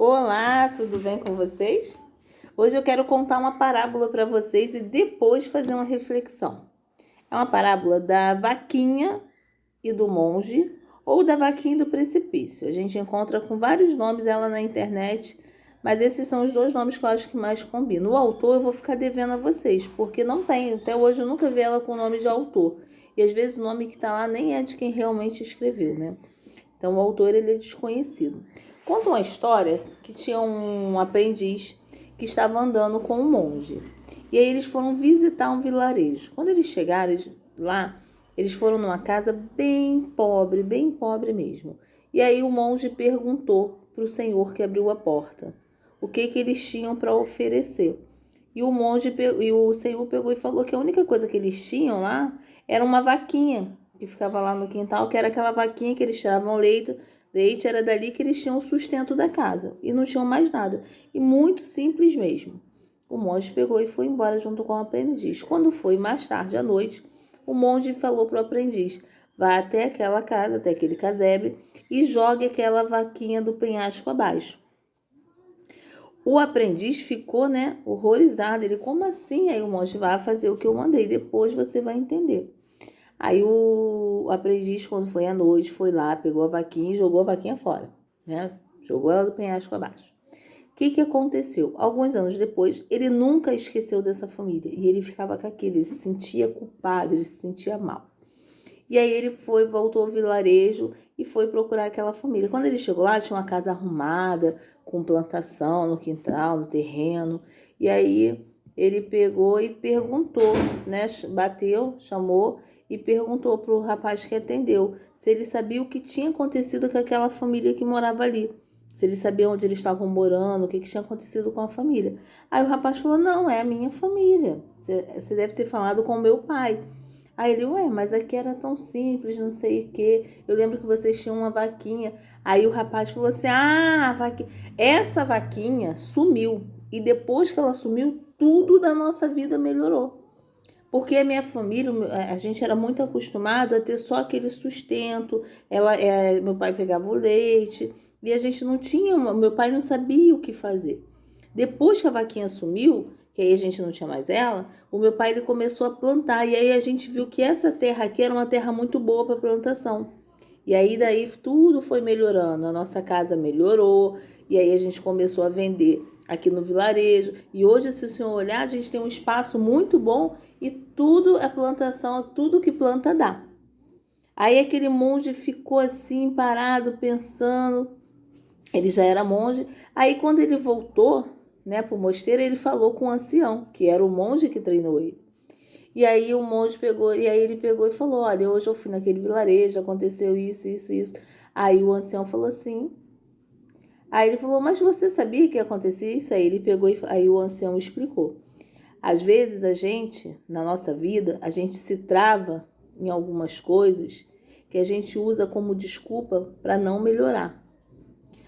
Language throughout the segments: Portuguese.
Olá, tudo bem com vocês? Hoje eu quero contar uma parábola para vocês e depois fazer uma reflexão. É uma parábola da vaquinha e do monge ou da vaquinha e do precipício. A gente encontra com vários nomes ela na internet, mas esses são os dois nomes que eu acho que mais combinam. O autor eu vou ficar devendo a vocês, porque não tem, até hoje eu nunca vi ela com o nome de autor. E às vezes o nome que está lá nem é de quem realmente escreveu, né? Então o autor ele é desconhecido. Conta uma história que tinha um aprendiz que estava andando com um monge. E aí eles foram visitar um vilarejo. Quando eles chegaram lá, eles foram numa casa bem pobre mesmo. E aí o monge perguntou para o senhor que abriu a porta o que eles tinham para oferecer. E o senhor pegou e falou que a única coisa que eles tinham lá era uma vaquinha que ficava lá no quintal, que era aquela vaquinha que eles tiravam leite, era dali que eles tinham o sustento da casa e não tinham mais nada. E muito simples mesmo. O monge pegou e foi embora junto com o aprendiz. Quando foi mais tarde à noite, o monge falou para o aprendiz: vá até aquela casa, até aquele casebre e jogue aquela vaquinha do penhasco abaixo. O aprendiz ficou, horrorizado. Ele, como assim? Aí o monge vai fazer o que eu mandei, depois você vai entender. Aí o aprendiz, quando foi à noite, foi lá, pegou a vaquinha e jogou a vaquinha fora, né? Jogou ela do penhasco abaixo. O que aconteceu? Alguns anos depois, ele nunca esqueceu dessa família. E ele ficava com aquilo, ele se sentia culpado, ele se sentia mal. E aí ele voltou ao vilarejo e foi procurar aquela família. Quando ele chegou lá, tinha uma casa arrumada, com plantação no quintal, no terreno. E aí ele pegou e perguntou, né? Bateu, chamou e perguntou para o rapaz que atendeu se ele sabia o que tinha acontecido com aquela família que morava ali. Se ele sabia onde eles estavam morando, o que tinha acontecido com a família. Aí o rapaz falou: não, é a minha família. Você deve ter falado com o meu pai. Aí ele: ué, mas aqui era tão simples, não sei o quê. Eu lembro que vocês tinham uma vaquinha. Aí o rapaz falou assim: essa vaquinha sumiu. E depois que ela sumiu, tudo da nossa vida melhorou. Porque a minha família, a gente era muito acostumado a ter só aquele sustento. Meu pai pegava o leite e a gente não tinha, meu pai não sabia o que fazer. Depois que a vaquinha sumiu, que aí a gente não tinha mais ela, o meu pai ele começou a plantar. E aí a gente viu que essa terra aqui era uma terra muito boa para plantação. E aí daí tudo foi melhorando, a nossa casa melhorou, e aí a gente começou a vender aqui no vilarejo. E hoje, se o senhor olhar, a gente tem um espaço muito bom e tudo é plantação, tudo que planta dá. Aí aquele monge ficou assim parado, pensando. Ele já era monge. Aí quando ele voltou, né, para o mosteiro, ele falou com o ancião, que era o monge que treinou ele. E aí o monge pegou, e aí ele pegou e falou: olha, hoje eu fui naquele vilarejo, aconteceu isso, isso, isso. Aí o ancião falou assim. Aí ele falou: mas você sabia que acontecia isso? Aí ele pegou e aí o ancião explicou. Às vezes a gente, na nossa vida, a gente se trava em algumas coisas que a gente usa como desculpa para não melhorar.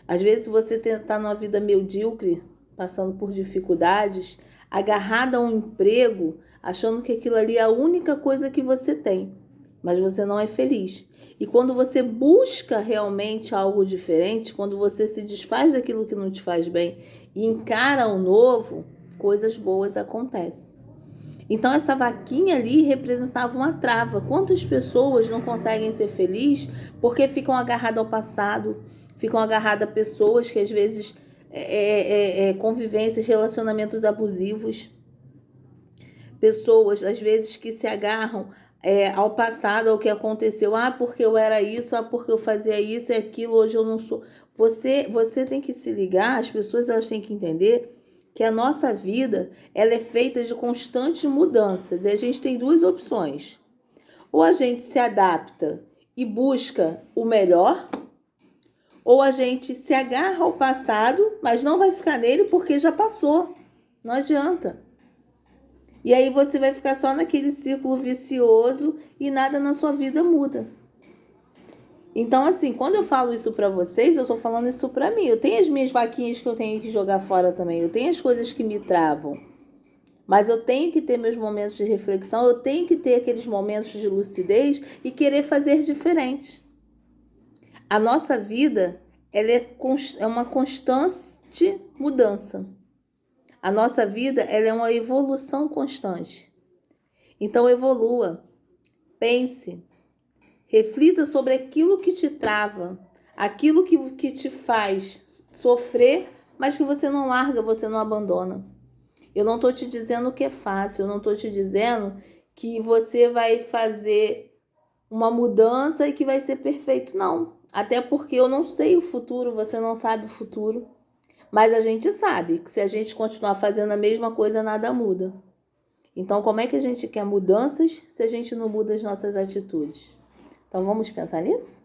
Às vezes você está numa vida medíocre, passando por dificuldades, agarrada a um emprego, achando que aquilo ali é a única coisa que você tem, mas você não é feliz. E quando você busca realmente algo diferente, quando você se desfaz daquilo que não te faz bem e encara o novo, coisas boas acontecem. Então essa vaquinha ali representava uma trava. Quantas pessoas não conseguem ser felizes porque ficam agarradas ao passado, ficam agarradas a pessoas que às vezes convivências, relacionamentos abusivos, pessoas às vezes que se agarram ao passado, ao que aconteceu. Porque eu era isso, porque eu fazia isso e aquilo, hoje eu não sou. Você tem que se ligar, as pessoas elas têm que entender que a nossa vida ela é feita de constantes mudanças e a gente tem duas opções. Ou a gente se adapta e busca o melhor, ou a gente se agarra ao passado, mas não vai ficar nele porque já passou. Não adianta. E aí você vai ficar só naquele círculo vicioso e nada na sua vida muda. Então, assim, quando eu falo isso pra vocês, eu tô falando isso pra mim. Eu tenho as minhas vaquinhas que eu tenho que jogar fora também. Eu tenho as coisas que me travam. Mas eu tenho que ter meus momentos de reflexão. Eu tenho que ter aqueles momentos de lucidez e querer fazer diferente. A nossa vida, ela é uma constante constante mudança. A nossa vida, ela é uma evolução constante. Então, evolua, pense, reflita sobre aquilo que te trava, aquilo que te faz sofrer, mas que você não larga, você não abandona. Eu não estou te dizendo que é fácil, eu não estou te dizendo que você vai fazer uma mudança e que vai ser perfeito, não. Até porque eu não sei o futuro, você não sabe o futuro. Mas a gente sabe que se a gente continuar fazendo a mesma coisa, nada muda. Então, como é que a gente quer mudanças se a gente não muda as nossas atitudes? Então, vamos pensar nisso?